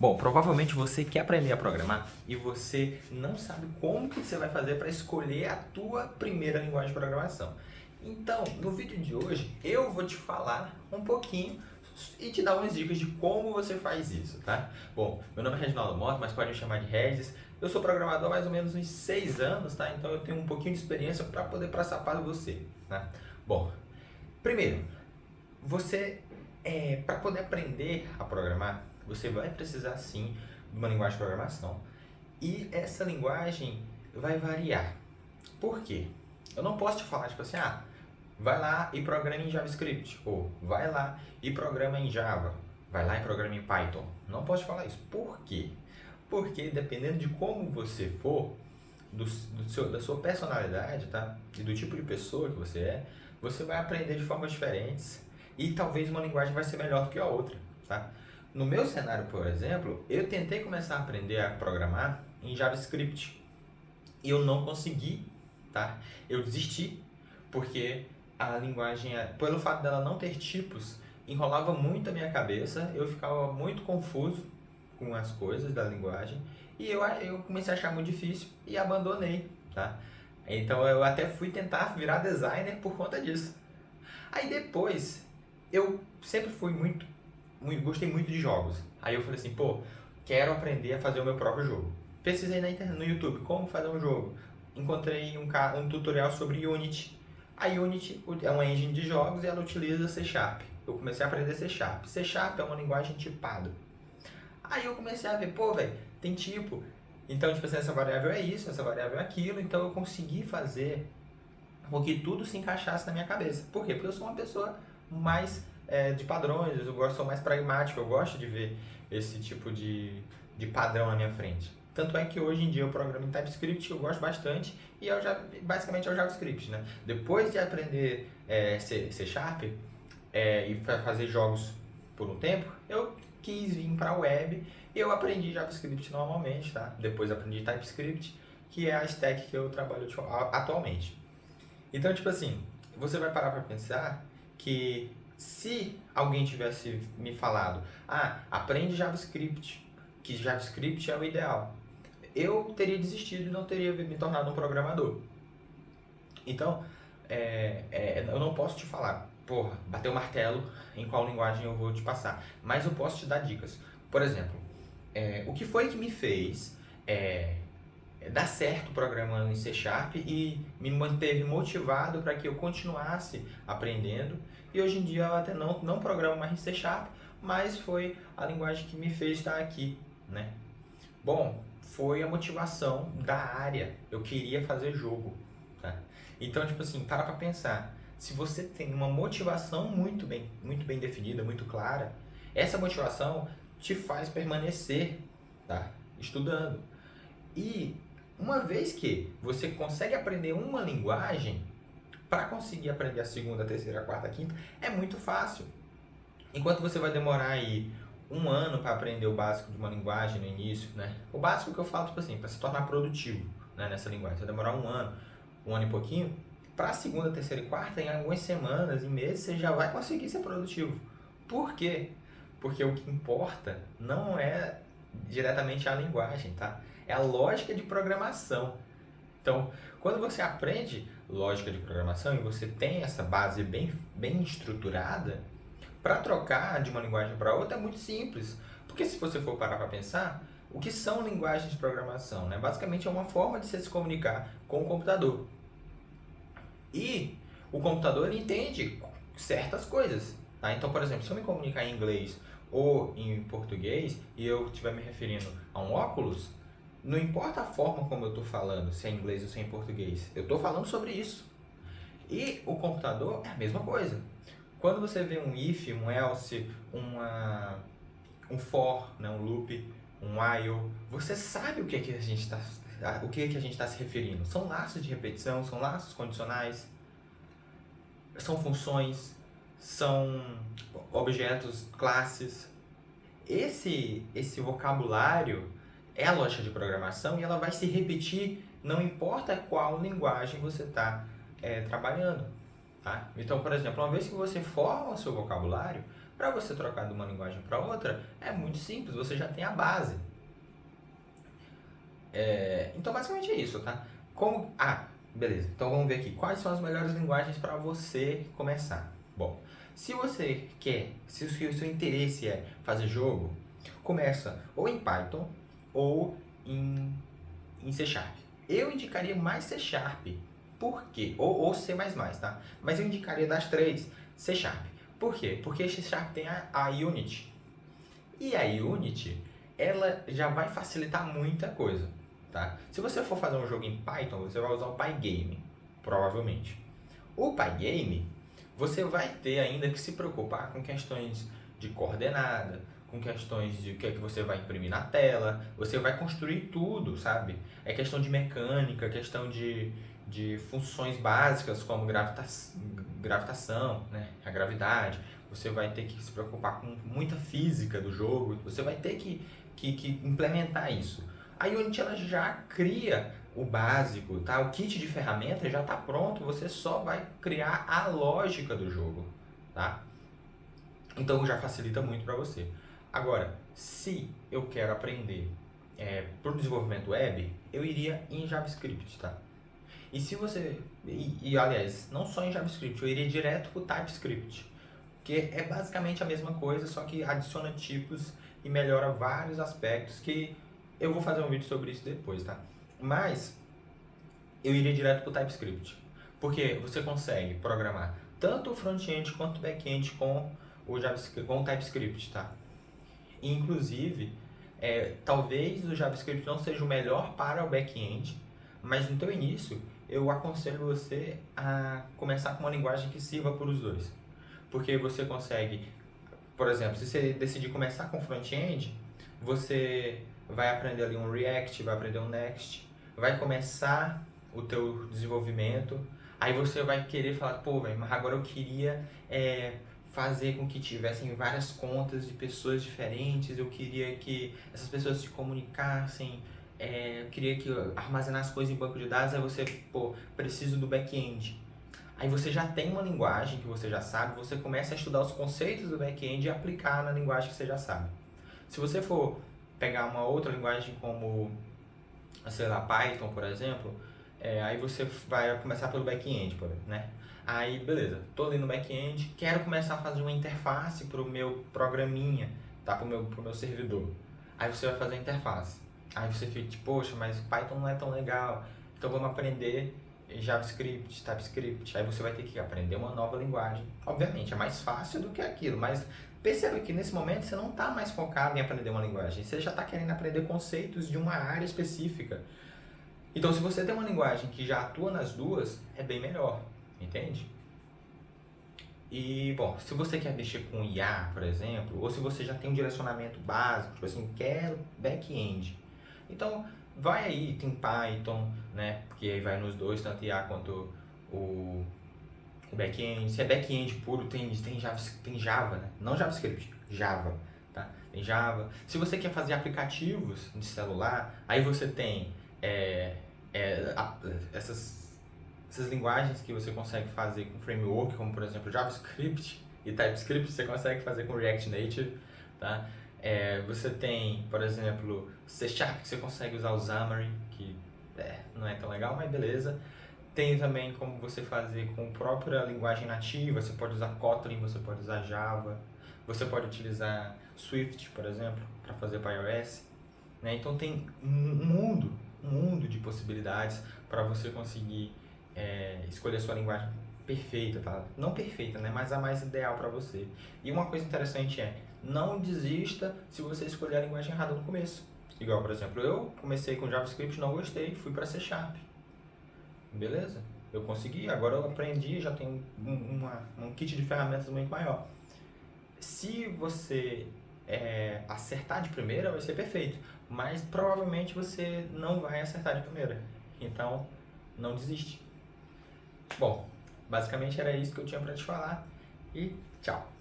Bom, provavelmente você quer aprender a programar e você não sabe como que você vai fazer para escolher a tua primeira linguagem de programação. Então, no vídeo de hoje, eu vou te falar um pouquinho e te dar umas dicas de como você faz isso, tá? Bom, meu nome é Reginaldo Mota, mas pode me chamar de Regis. Eu sou programador há mais ou menos uns 6 anos, tá? Então eu tenho um pouquinho de experiência para poder passar para você, tá? Bom, primeiro, para poder aprender a programar, você vai precisar sim de uma linguagem de programação. E essa linguagem vai variar. Por quê? Eu não posso te falar, tipo assim, vai lá e programa em JavaScript, ou vai lá e programa em Java, vai lá e programa em Python. Não posso te falar isso. Por quê? Porque dependendo de como você for, da sua personalidade, tá? E do tipo de pessoa que você vai aprender de formas diferentes e talvez uma linguagem vai ser melhor do que a outra, tá? No meu cenário, por exemplo, eu tentei começar a aprender a programar em JavaScript e eu não consegui, tá? Eu desisti porque a linguagem, pelo fato dela não ter tipos, enrolava muito a minha cabeça, eu ficava muito confuso com as coisas da linguagem e eu comecei a achar muito difícil e abandonei, tá? Então eu até fui tentar virar designer por conta disso. Aí depois, eu sempre fui gostei muito de jogos. Aí eu falei assim, pô, quero aprender a fazer o meu próprio jogo. Pesquisei na internet, no YouTube, como fazer um jogo. Encontrei um tutorial sobre Unity. A Unity é uma engine de jogos e ela utiliza C Sharp. Eu comecei a aprender C Sharp. C Sharp é uma linguagem tipada. Aí eu comecei a ver, pô, velho, tem tipo. Então, tipo assim, essa variável é isso, essa variável é aquilo. Então eu consegui fazer com que tudo se encaixasse na minha cabeça. Por quê? Porque eu sou uma pessoa mais de padrões, sou mais pragmático, eu gosto de ver esse tipo de padrão na minha frente. Tanto é que hoje em dia eu programo em TypeScript, eu gosto bastante, e basicamente é o JavaScript, né? Depois de aprender C Sharp e fazer jogos por um tempo, eu quis vir para a web e eu aprendi JavaScript normalmente, tá? Depois aprendi TypeScript, que é a stack que eu trabalho atualmente. Então, tipo assim, você vai parar para pensar que se alguém tivesse me falado, aprende JavaScript, que JavaScript é o ideal, eu teria desistido e não teria me tornado um programador. Então, eu não posso te falar, porra, bater o martelo em qual linguagem eu vou te passar, mas eu posso te dar dicas. Por exemplo, o que foi que me fez dar certo programando em C Sharp e me manteve motivado para que eu continuasse aprendendo. E hoje em dia eu até não programo mais em C Sharp, mas foi a linguagem que me fez estar aqui, né? Bom, foi a motivação da área. Eu queria fazer jogo, tá? Então, tipo assim, para pensar. Se você tem uma motivação muito bem definida, muito clara, essa motivação te faz permanecer, tá? Estudando. E uma vez que você consegue aprender uma linguagem, para conseguir aprender a segunda, a terceira, a quarta, a quinta, é muito fácil. Enquanto você vai demorar aí um ano para aprender o básico de uma linguagem no início, né? O básico que eu falo, tipo assim, para se tornar produtivo, né, nessa linguagem. Você vai demorar um ano e pouquinho. Para a segunda, terceira e quarta, em algumas semanas, em meses, você já vai conseguir ser produtivo. Por quê? Porque o que importa não é diretamente a linguagem, tá? É a lógica de programação. Então, quando você aprende lógica de programação e você tem essa base bem estruturada, para trocar de uma linguagem para outra é muito simples. Porque se você for parar para pensar, o que são linguagens de programação? Né? Basicamente é uma forma de você se comunicar com o computador. E o computador ele entende certas coisas. Tá? Então, por exemplo, se eu me comunicar em inglês ou em português e eu estiver me referindo a um óculos, não importa a forma como eu estou falando, se é em inglês ou se é em português, eu estou falando sobre isso. E o computador é a mesma coisa. Quando você vê um if, um else, um for, né, um loop, um while, você sabe o que a gente está se referindo. São laços de repetição, são laços condicionais, são funções, são objetos, classes. Esse vocabulário é a lógica de programação e ela vai se repetir, não importa qual linguagem você está trabalhando. Tá? Então, por exemplo, uma vez que você forma o seu vocabulário, Para você trocar de uma linguagem para outra, é muito simples, você já tem a base. Então, basicamente é isso, tá? Beleza. Então, vamos ver aqui. Quais são as melhores linguagens para você começar? Bom, se o seu interesse é fazer jogo, começa ou em Python ou em C Sharp. Eu indicaria mais C Sharp. Por quê? Ou C++, tá? Mas eu indicaria das três C Sharp. Por quê? Porque C Sharp tem a Unity. E a Unity, ela já vai facilitar muita coisa, tá? Se você for fazer um jogo em Python, você vai usar o Pygame, provavelmente. O Pygame, você vai ter ainda que se preocupar com questões de coordenada, com questões de o que é que você vai imprimir na tela, você vai construir tudo, sabe? É questão de mecânica, questão de funções básicas como gravitação, né? A gravidade. Você vai ter que se preocupar com muita física do jogo, você vai ter que implementar isso. A Unity ela já cria o básico, tá? O kit de ferramentas já está pronto, você só vai criar a lógica do jogo, tá? Então já facilita muito para você. Agora, se eu quero aprender para o desenvolvimento web, eu iria em JavaScript, tá? E se você... aliás, não só em JavaScript, eu iria direto para o TypeScript, que é basicamente a mesma coisa, só que adiciona tipos e melhora vários aspectos que eu vou fazer um vídeo sobre isso depois, tá? Mas eu iria direto para o TypeScript, porque você consegue programar tanto o front-end quanto o back-end com o JavaScript, com o TypeScript, tá? Inclusive, talvez o JavaScript não seja o melhor para o back-end, mas no teu início eu aconselho você a começar com uma linguagem que sirva para os dois. Porque você consegue, por exemplo, se você decidir começar com front-end, você vai aprender ali um React, vai aprender um Next, vai começar o teu desenvolvimento, aí você vai querer falar, pô, velho, mas agora eu queria fazer com que tivessem várias contas de pessoas diferentes, eu queria que essas pessoas se comunicassem, eu queria que eu armazenasse coisas em banco de dados, aí você, pô, preciso do back-end. Aí você já tem uma linguagem que você já sabe, você começa a estudar os conceitos do back-end e aplicar na linguagem que você já sabe. Se você for pegar uma outra linguagem como, sei lá, Python, por exemplo, aí você vai começar pelo back-end, né? Aí, beleza, tô ali no back-end, quero começar a fazer uma interface para o meu programinha, tá? Pro meu servidor. Aí você vai fazer a interface. Aí você fica tipo, poxa, mas Python não é tão legal, então vamos aprender JavaScript, TypeScript. Aí você vai ter que aprender uma nova linguagem. Obviamente, é mais fácil do que aquilo, mas perceba que nesse momento você não está mais focado em aprender uma linguagem, você já está querendo aprender conceitos de uma área específica. Então, se você tem uma linguagem que já atua nas duas, é bem melhor, entende? E, bom, se você quer mexer com IA, por exemplo, ou se você já tem um direcionamento básico, tipo assim, quero back-end. Então, vai aí, tem Python, né? Porque aí vai nos dois, tanto IA quanto o back-end. Se é back-end puro, tem Java, né? Não JavaScript, Java, tá? Tem Java. Se você quer fazer aplicativos de celular, aí você tem essas linguagens que você consegue fazer com framework, como por exemplo JavaScript e TypeScript, você consegue fazer com React Native, tá? Você tem, por exemplo, C Sharp, que você consegue usar o Xamarin, que não é tão legal, mas beleza. Tem também como você fazer com a própria linguagem nativa, você pode usar Kotlin, você pode usar Java, você pode utilizar Swift, por exemplo, para fazer para iOS, né? Então tem um mundo de possibilidades para você conseguir escolher a sua linguagem perfeita, tá? Não perfeita, né? Mas a mais ideal para você. E uma coisa interessante não desista se você escolher a linguagem errada no começo. Igual, por exemplo, eu comecei com JavaScript, não gostei, fui para C Sharp. Beleza? Eu consegui, agora eu aprendi, já tenho um kit de ferramentas muito maior. Se você acertar de primeira, vai ser perfeito. Mas provavelmente você não vai acertar de primeira. Então, não desiste. Bom, basicamente era isso que eu tinha para te falar. E tchau!